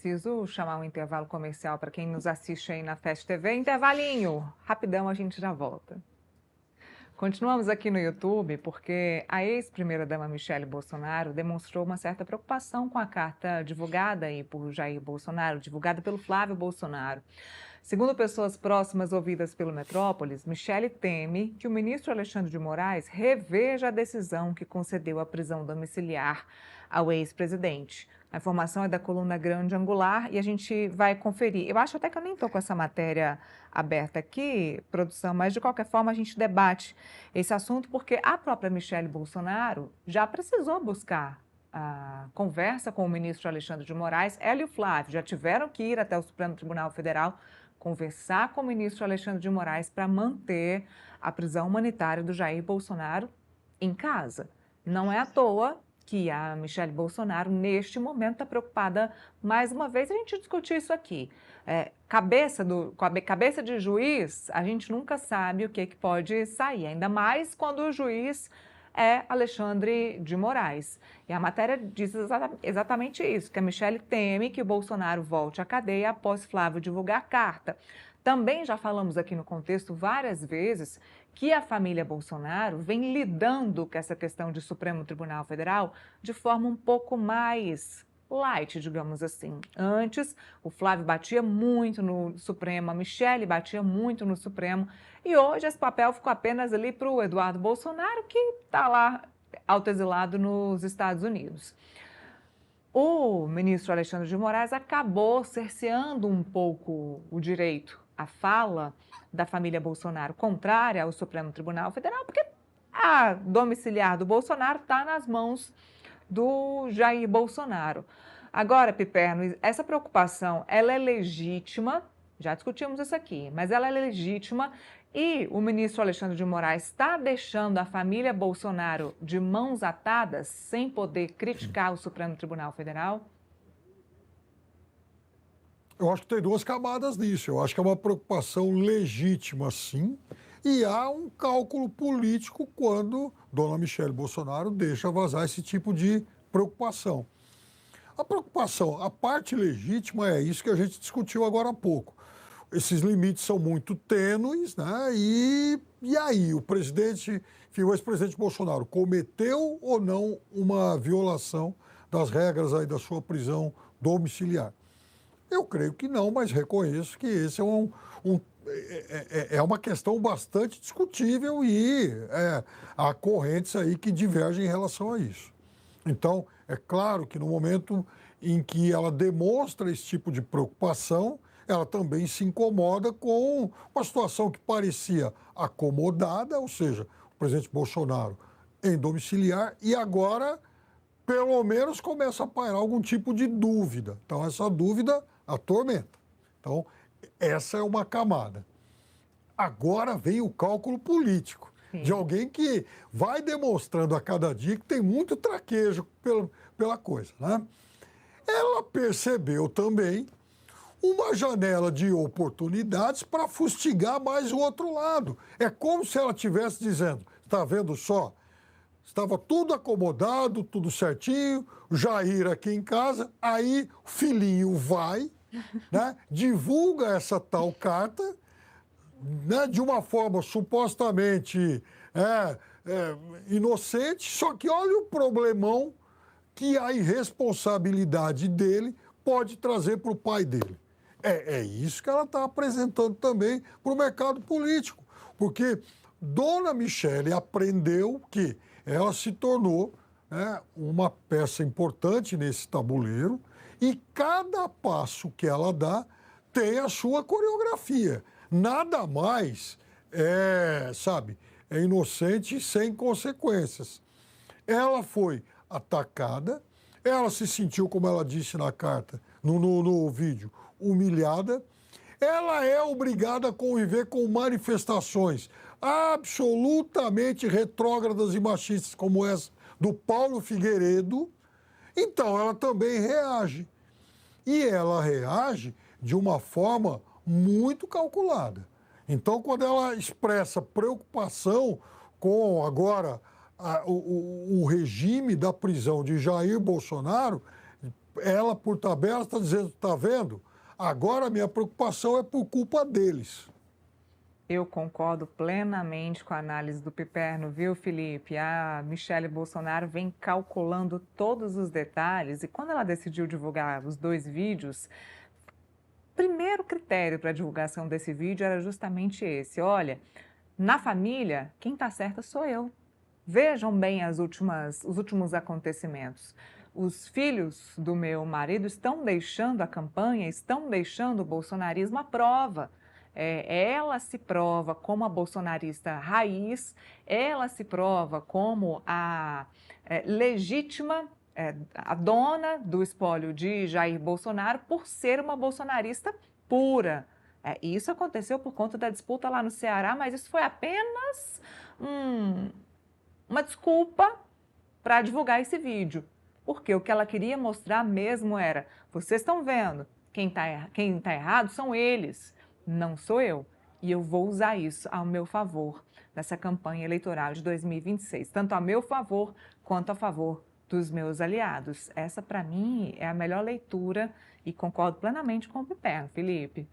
Preciso chamar um intervalo comercial para quem nos assiste aí na Fast TV. Intervalinho, rapidão a gente já volta. Continuamos aqui no YouTube porque a ex-primeira-dama Michele Bolsonaro demonstrou uma certa preocupação com a carta divulgada aí por Jair Bolsonaro, divulgada pelo Flávio Bolsonaro. Segundo pessoas próximas ouvidas pelo Metrópolis, Michele teme que o ministro Alexandre de Moraes reveja a decisão que concedeu a prisão domiciliar ao ex-presidente. A informação é da coluna Grande Angular e a gente vai conferir. Eu acho até que eu nem estou com essa matéria aberta aqui, produção, mas de qualquer forma a gente debate esse assunto porque a própria Michele Bolsonaro já precisou buscar a conversa com o ministro Alexandre de Moraes. Ela e o Flávio já tiveram que ir até o Supremo Tribunal Federal conversar com o ministro Alexandre de Moraes para manter a prisão humanitária do Jair Bolsonaro em casa. Não é à toa que a Michele Bolsonaro, neste momento, está preocupada, mais uma vez, a gente discutiu isso aqui. Cabeça de juiz, a gente nunca sabe o que pode sair, ainda mais quando o juiz é Alexandre de Moraes. E a matéria diz exatamente isso, que a Michele teme que o Bolsonaro volte à cadeia após Flávio divulgar a carta. Também já falamos aqui no contexto várias vezes que a família Bolsonaro vem lidando com essa questão de Supremo Tribunal Federal de forma um pouco mais light, digamos assim. Antes, o Flávio batia muito no Supremo, a Michele batia muito no Supremo, e hoje esse papel ficou apenas ali para o Eduardo Bolsonaro, que está lá autoexilado nos Estados Unidos. O ministro Alexandre de Moraes acabou cerceando um pouco o direito à fala da família Bolsonaro, contrária ao Supremo Tribunal Federal, porque a domiciliar do Bolsonaro está nas mãos do Jair Bolsonaro. Agora, Piperno, essa preocupação, ela é legítima, já discutimos isso aqui, mas ela é legítima e o ministro Alexandre de Moraes está deixando a família Bolsonaro de mãos atadas, sem poder criticar o Supremo Tribunal Federal? Eu acho que tem duas camadas nisso. Eu acho que é uma preocupação legítima, sim, e há um cálculo político quando Dona Michele Bolsonaro deixa vazar esse tipo de preocupação. A preocupação, a parte legítima é isso que a gente discutiu agora há pouco. Esses limites são muito tênues, né? E aí, o presidente, enfim, o ex-presidente Bolsonaro cometeu ou não uma violação das regras aí da sua prisão domiciliar? Eu creio que não, mas reconheço que esse é uma questão bastante discutível e há correntes aí que divergem em relação a isso. Então, é claro que no momento em que ela demonstra esse tipo de preocupação, ela também se incomoda com uma situação que parecia acomodada, ou seja, o presidente Bolsonaro em domiciliar, e agora, pelo menos, começa a pairar algum tipo de dúvida. Então, essa dúvida atormenta. Então, essa é uma camada. Agora vem o cálculo político. Sim. De alguém que vai demonstrando a cada dia que tem muito traquejo pela coisa, né? Ela percebeu também uma janela de oportunidades para fustigar mais o outro lado. É como se ela estivesse dizendo, está vendo só? Estava tudo acomodado, tudo certinho, Jair aqui em casa, aí o filhinho vai, né, divulga essa tal carta, né, de uma forma supostamente inocente, só que olha o problemão que a irresponsabilidade dele pode trazer para o pai dele. É isso que ela está apresentando também para o mercado político, porque Dona Michele aprendeu que ela se tornou, né, uma peça importante nesse tabuleiro e cada passo que ela dá tem a sua coreografia. Nada mais é inocente sem consequências. Ela foi atacada, ela se sentiu, como ela disse na carta, no vídeo, humilhada. Ela é obrigada a conviver com manifestações absolutamente retrógradas e machistas, como essa do Paulo Figueiredo. Então, ela também reage. E ela reage de uma forma muito calculada. Então, quando ela expressa preocupação com agora o regime da prisão de Jair Bolsonaro, ela, por tabela, está dizendo, está vendo? Agora a minha preocupação é por culpa deles. Eu concordo plenamente com a análise do Piperno, viu, Felipe? A Michele Bolsonaro vem calculando todos os detalhes e quando ela decidiu divulgar os 2 vídeos, o primeiro critério para a divulgação desse vídeo era justamente esse: olha, na família, quem está certa sou eu. Vejam bem os últimos acontecimentos. Os filhos do meu marido estão deixando a campanha, estão deixando o bolsonarismo à prova. Ela se prova como a bolsonarista raiz, ela se prova como a legítima, a dona do espólio de Jair Bolsonaro por ser uma bolsonarista pura. Isso aconteceu por conta da disputa lá no Ceará, mas isso foi apenas uma desculpa para divulgar esse vídeo. Porque o que ela queria mostrar mesmo era: vocês estão vendo, quem tá errado são eles, não sou eu. E eu vou usar isso ao meu favor nessa campanha eleitoral de 2026, tanto a meu favor quanto a favor dos meus aliados. Essa, para mim, é a melhor leitura e concordo plenamente com o Piperno, Felipe.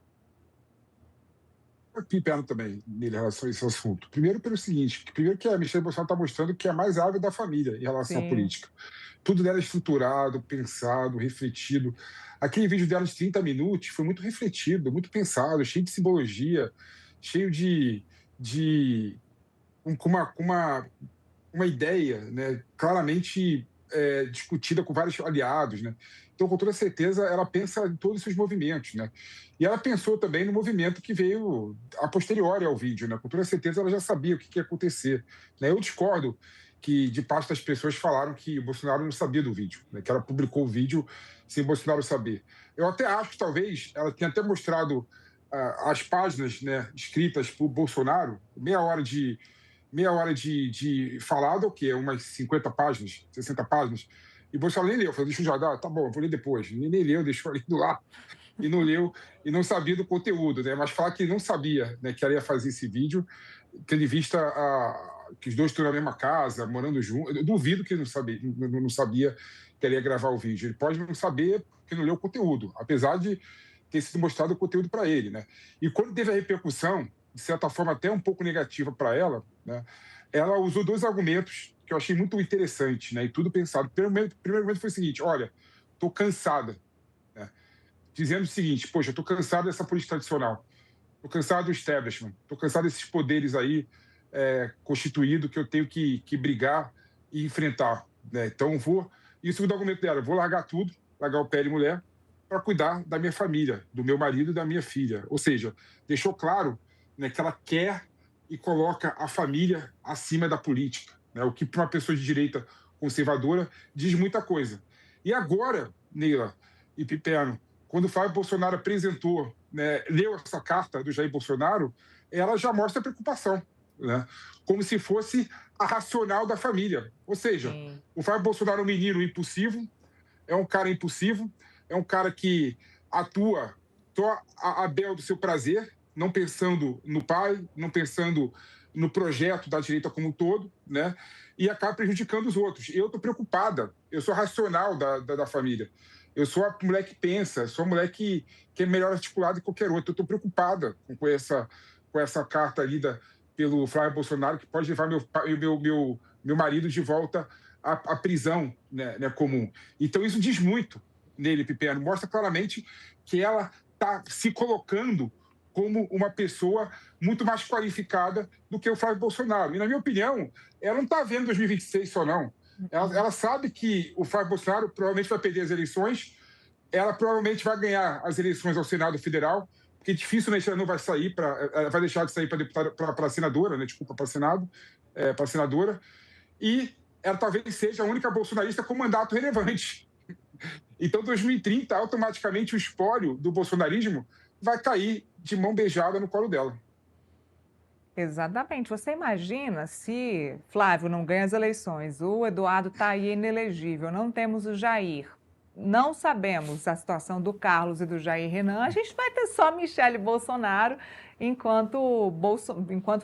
Aqui perto também, nele, em relação a esse assunto. Primeiro, pelo seguinte: primeiro, que a Michelle Bolsonaro está mostrando que é a mais árvore da família em relação à Sim. política. Tudo dela é estruturado, pensado, refletido. Aquele vídeo dela de 30 minutos foi muito refletido, muito pensado, cheio de simbologia, cheio de com uma ideia, né, claramente discutida com vários aliados, né? Então, com toda certeza, ela pensa em todos os seus movimentos, né? E ela pensou também no movimento que veio a posteriori ao vídeo, né? Com toda certeza, ela já sabia o que ia acontecer, né? Eu discordo que, de parte das pessoas, falaram que o Bolsonaro não sabia do vídeo, né? Que ela publicou o vídeo sem o Bolsonaro saber. Eu até acho que, talvez, ela tenha até mostrado as páginas, né, escritas por Bolsonaro, meia hora de falado, que é umas 50 páginas, 60 páginas, e Bolsonaro nem leu. Falei, deixa eu já dar, tá bom, vou ler depois. Nem leu, deixou ali do lado, e não leu, e não sabia do conteúdo, né? Mas falar que ele não sabia, né, que ela ia fazer esse vídeo, tendo em vista que os dois estão na mesma casa, morando juntos, eu duvido que ele não sabia que ela ia gravar o vídeo. Ele pode não saber porque não leu o conteúdo, apesar de ter sido mostrado o conteúdo para ele, né? E quando teve a repercussão, de certa forma até um pouco negativa para ela, né, ela usou 2 argumentos que eu achei muito interessantes, né, e tudo pensado. O primeiro argumento foi o seguinte: olha, estou cansada, né, dizendo o seguinte: poxa, estou cansada dessa política tradicional, estou cansado do establishment, estou cansado desses poderes aí constituídos que eu tenho que brigar e enfrentar, né? Então isso foi o argumento dela: vou largar tudo, largar o pé de mulher, para cuidar da minha família, do meu marido e da minha filha. Ou seja, deixou claro, né, que ela quer e coloca a família acima da política, né, o que para uma pessoa de direita conservadora diz muita coisa. E agora, Neila e Piperno, quando o Flávio Bolsonaro apresentou, né, leu essa carta do Jair Bolsonaro, ela já mostra preocupação, né, como se fosse a racional da família. Ou seja, Sim. o Flávio Bolsonaro é um menino impulsivo, é um cara impulsivo, é um cara que atua só a bel do seu prazer, não pensando no pai, não pensando no projeto da direita como um todo, né? E acaba prejudicando os outros. Eu estou preocupada, eu sou racional da família. Eu sou a mulher que pensa, sou a mulher que é melhor articulada que qualquer outra. Eu estou preocupada com essa carta lida pelo Flávio Bolsonaro, que pode levar meu marido de volta à prisão, né, comum. Então, isso diz muito nele, Piperno. Mostra claramente que ela está se colocando como uma pessoa muito mais qualificada do que o Flávio Bolsonaro. E, na minha opinião, ela não está vendo 2026 só, não. Ela sabe que o Flávio Bolsonaro provavelmente vai perder as eleições, ela provavelmente vai ganhar as eleições ao Senado Federal, porque dificilmente ela não vai sair vai deixar de sair para deputada, para senadora, né? Desculpa, para Senado, para senadora, e ela talvez seja a única bolsonarista com mandato relevante. Então, 2030, automaticamente o espólio do bolsonarismo vai cair de mão beijada no colo dela. Exatamente. Você imagina se Flávio não ganha as eleições, o Eduardo está aí inelegível, não temos o Jair. não sabemos a situação do Carlos e do Jair Renan, a gente vai ter só Michele Bolsonaro enquanto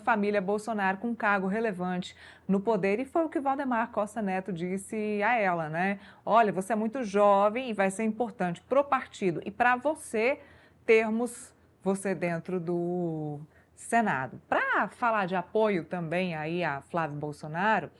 família Bolsonaro com cargo relevante no poder. E foi o que Valdemar Costa Neto disse a ela, né? Olha, você é muito jovem e vai ser importante pro partido e para você termos você dentro do Senado. Para falar de apoio também aí a Flávio Bolsonaro,